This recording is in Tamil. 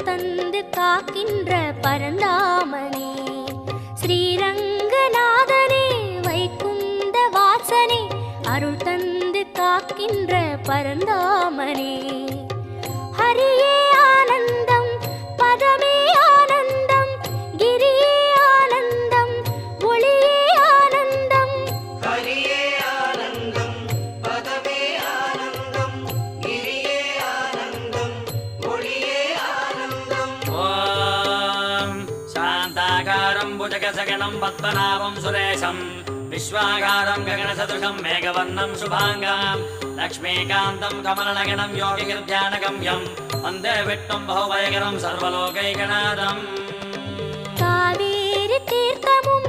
தந்து காக்கின்ற பரந்தாமனே ஸ்ரீரங்கநாதனே வைகுந்த வாசனே அருள் தந்து காக்கின்ற பரந்தாமனே ஹரியே ஆனந்தம் பதமே ஆனந்தம் கிரியே ஆனந்தம் ஒளியே ஆனந்தம் ஹரியே ஆனந்தம் பதமே ஆனந்தம் கிரியே ஆனந்தம் ஒளியே ஆனந்தம். ஓம் சாந்தாகாரம் புஜகசகனம் பத்மநாபம் சுரேஷம் विश्वागारं गगनसदृशं मेघवर्णं शुभाङ्गं लक्ष्मीकान्तं कमलनगनं योगिगिर्ध्यानगम्यं वन्दे विष्णुं बहुभयकरं सर्वलोकैकनाथम् कावेरी तीर्थमुं